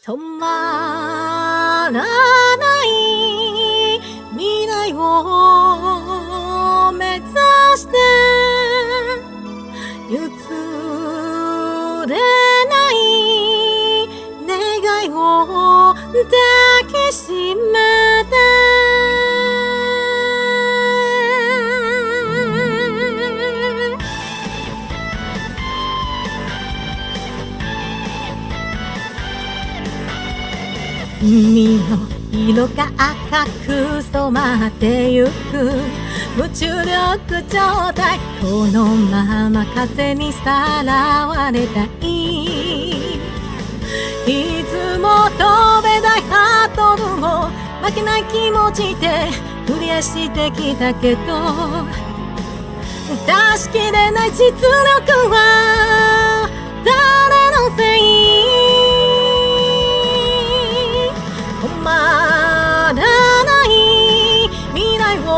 止まらない未来を目指して譲れない願いを抱きしめて海の色が赤く染まってゆく無重力状態このまま風にさらわれたいいつも飛べないハートルも負けない気持ちでクリアしてきたけど出しきれない実力は誰のせい止まらない未来を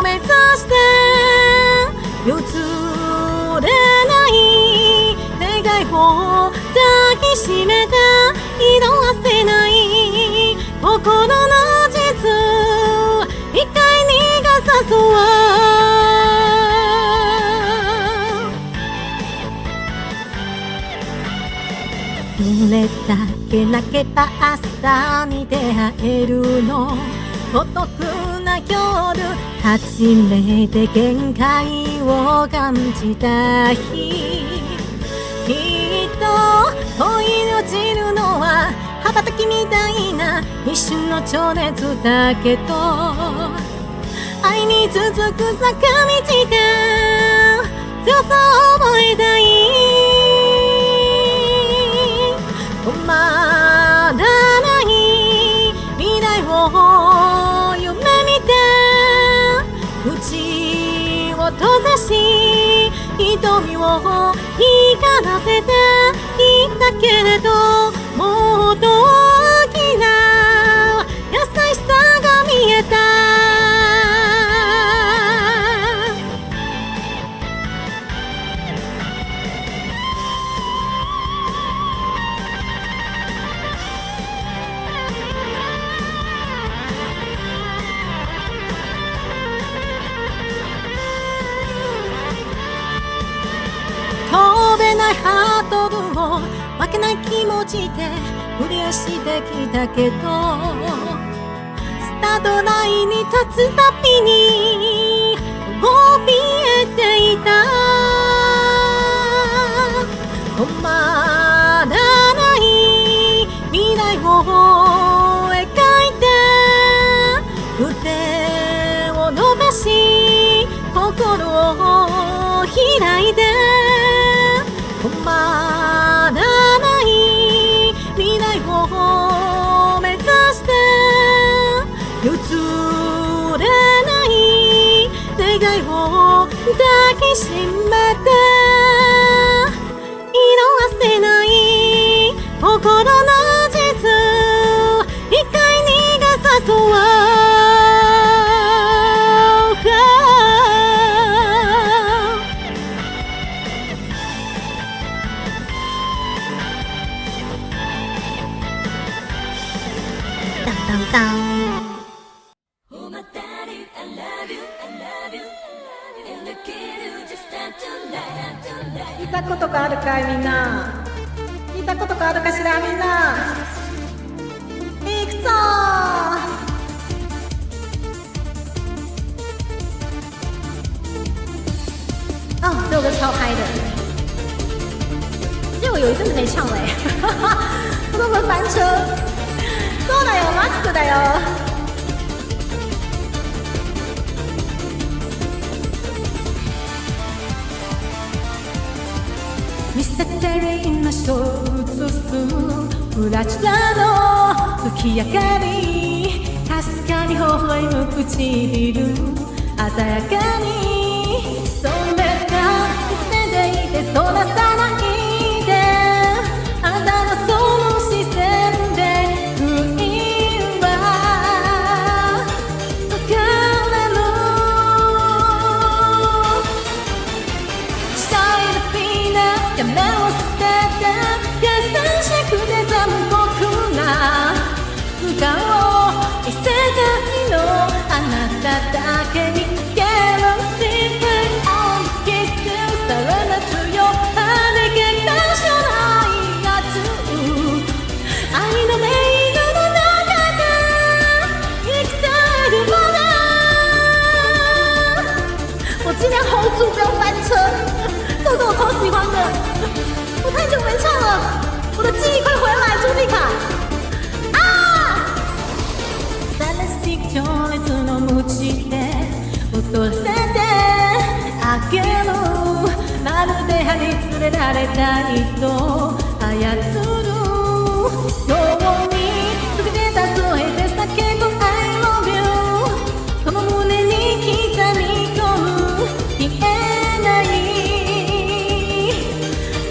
目指して譲れない願いを抱きしめて色褪せない心の実一回逃がさそうどれだけ泣けば朝に出会えるの孤独な夜初めて限界を感じた日きっと恋に落ちるのは羽ばたきみたいな一瞬の情熱だけど愛に続く坂道で強さを覚えたい止まらない未来を夢見て口を閉ざし瞳を光らせていたけれどもっと大きな優しさが見えた飛べないハートルを負けない気持ちでクリアしてきたけどスタートラインに立つたびに怯えていた止まらない未来を描いて腕を伸ばし心を開いて止まらない未来を目指して譲れない願いを抱きしめて色褪せない心の実一回逃がさそう聞いたことがあるかいみんな聞いたことがあるかしらみんないくぞ哦，这首歌超嗨的，因为我有一阵子没唱了哎，不过我翻车，そうだよマスクだよ。見せてみましょう映すプラチナの月明かりかすかに微笑む唇鮮やかに染めた手でいてそらさないであなたのその視線で不意は解かれるしたいのピーナッツが目を捨てて優しくて寒く歯に連れられたいと操るように時で例えて叫ぶ I love you この胸に刻み込む消えない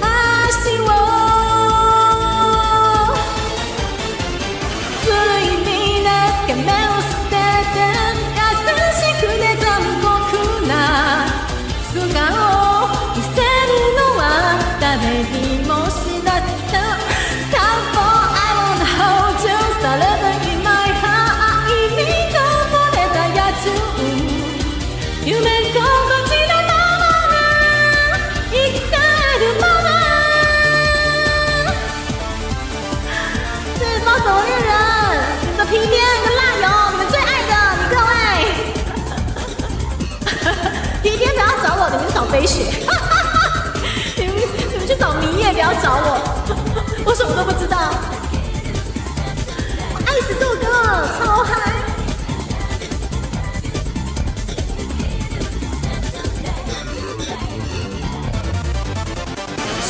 足をついになつけ目を捨てて優しくて残酷な素顔見せるのは誰にも知られた Therefore I wanna hold you されたいまい愛にこぼれた野獣夢心地のまま生きてるまま是猫手艺人你的皮鞭跟辣油你们最爱的你各位皮鞭不要找我，你们去找飞雪。你们去找明夜，不要找我，我什么都不知道。我爱死这首歌了，超嗨。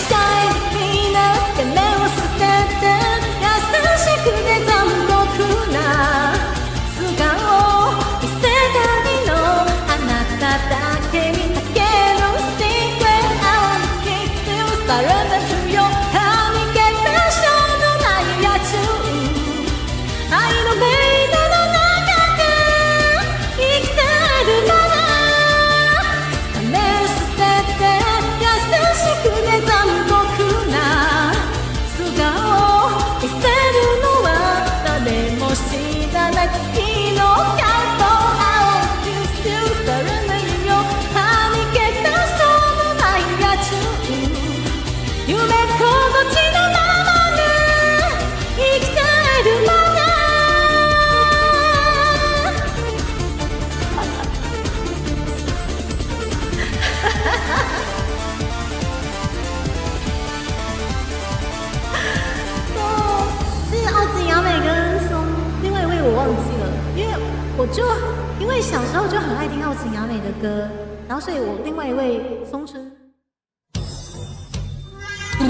Shine Venus で目を捨てて優しくて残酷な素顔見せたいのあなただけにかける Secret I wanna kiss you Surrender to you はみ出たしょうのない野獣愛のメイドの中で生きてるまま目を捨てて優しくて残酷な素顔見せるのは誰も知らない日のカット I want to kiss you Surrender you はみ出たしょうのない野獣夢心地のままで生きてるまま是奥子扬美跟松，另外一位我忘记了，因为小时候就很爱听奥子扬美的歌，然后所以我另外一位松村。い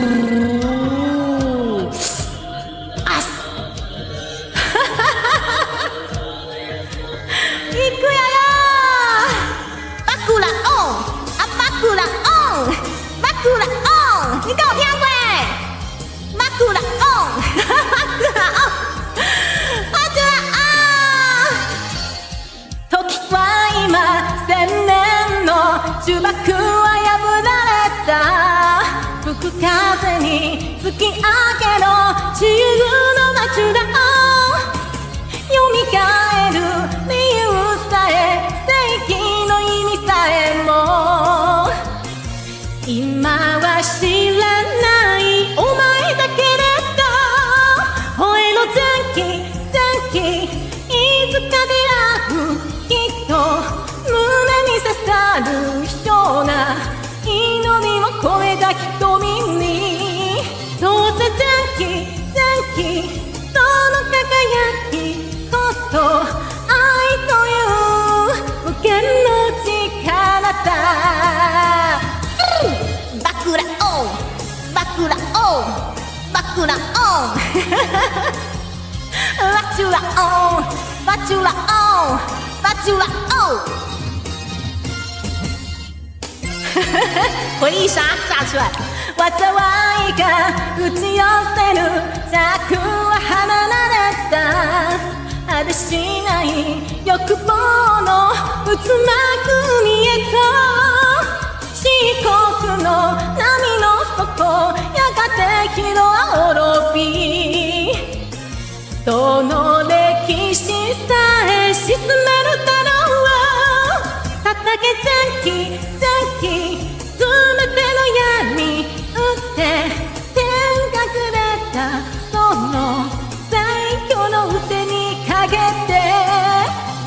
くやよ枕オン啊枕オン枕オン你跟我听过枕オン枕オン時は今千年の呪縛は破られた吹く風に突き上げろ自由の枕を蘇る理由さえ正義の意味さえも今は知らないお前だけれど吠えの前期いつか出会うきっと胸に刺さるような祈りを超えた瞳にどうせ前期その輝きこそ愛という無限の力だ枕オン枕オン枕オンバチュラオンバチュラオンバチュラオン回忆杀炸出来災いが打ち寄せる策は離れた果てしない欲望の渦巻く見えと漆黒の波の底やがて日の滅びその歴史さえ沈めるだろう叩け前期全ての闇打って天がくれたその最強の腕にかけて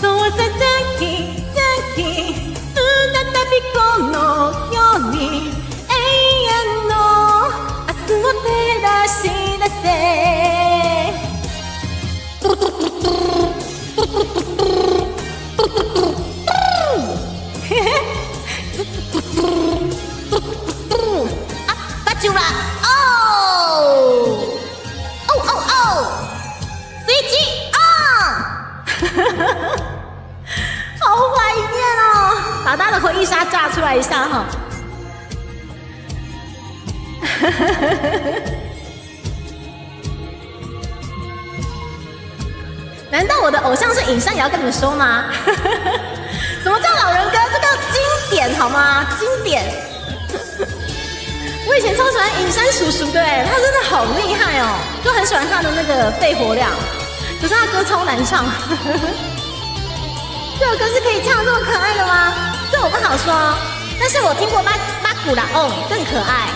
どうせ前期再びこの世に永遠の明日を照らし出せチュラオースイッチオン好怀念哦，把他的回忆杀炸出来一下哈。难道我的偶像是影山也要跟你们说吗？什么叫老人歌？这个经典好吗？经典。我以前超喜欢影山叔叔的，他真的好厉害哦，就很喜欢他的那个肺活量，可是他歌超难唱。这首歌是可以唱这么可爱的吗？这我不好说，但是我听过巴古拉翁更可爱。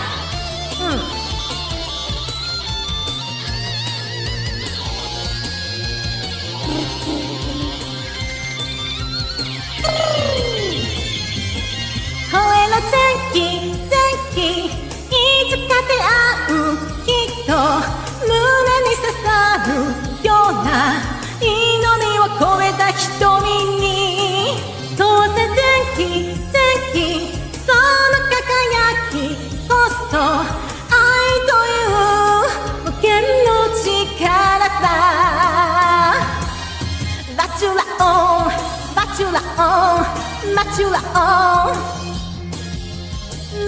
声の前期いつか出会う人胸に刺さるような祈りを込めた瞳にどうせ前期その輝きこそ愛という無限の力さバチュラオンバチュラオンバチュラオン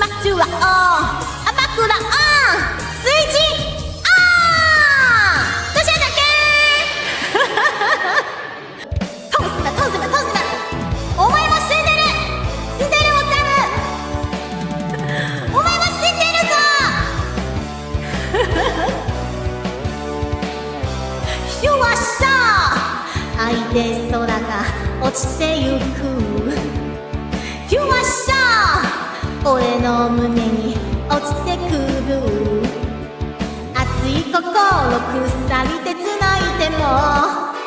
バチュラオンアバクラオンスイッチオン这些だけ痛死了痛死了痛死了お前も死んでる死んでるオタムお前も死んでるぞシュワッシャー愛で空が落ちてゆくシュワッシャー俺の胸に落ちてくる熱い心鎖で繋いでも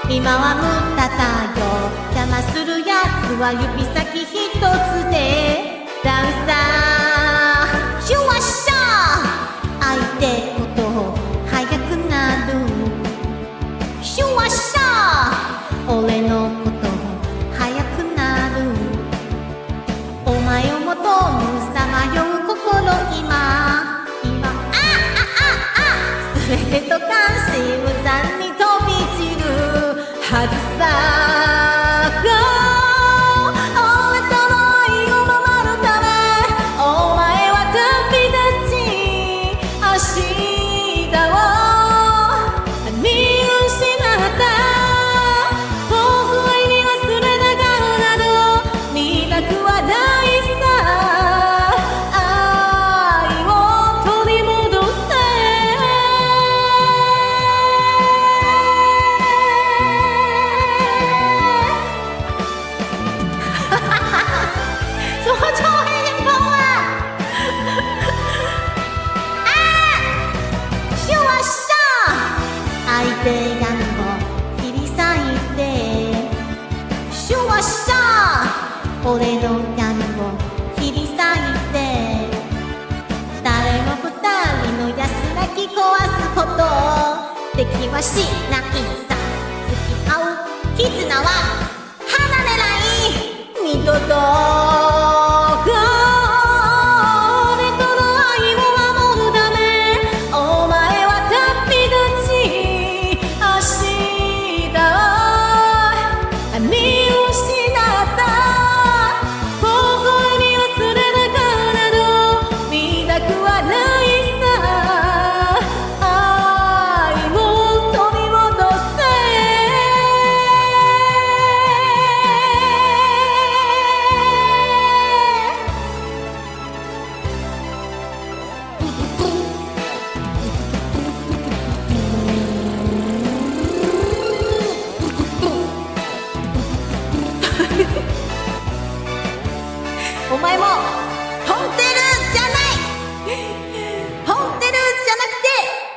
今は無駄だよ邪魔するやつは指先一つでダンサーシュワッシャー相手こと速くなるシュワッシャー俺のこと速くなるお前を求むさまよう心今全てと関心無残に飛び散るはずさ俺との愛を守るためお前は旅立ち明日を見失った微笑み忘れた顔など見たくはないさ愛を取り戻せ怎么就会天空啊シュワッシャー相手闇を切り裂いてシュワッシャー俺の闇を切り裂いて誰も二人の安らぎ壊すことできはしないさ付き合う絆は離れない二度と俺との愛を守るためお前は旅立ち明日を見失った微笑み忘れた顔など見たくはないさ愛を取り戻せお前も飛んでる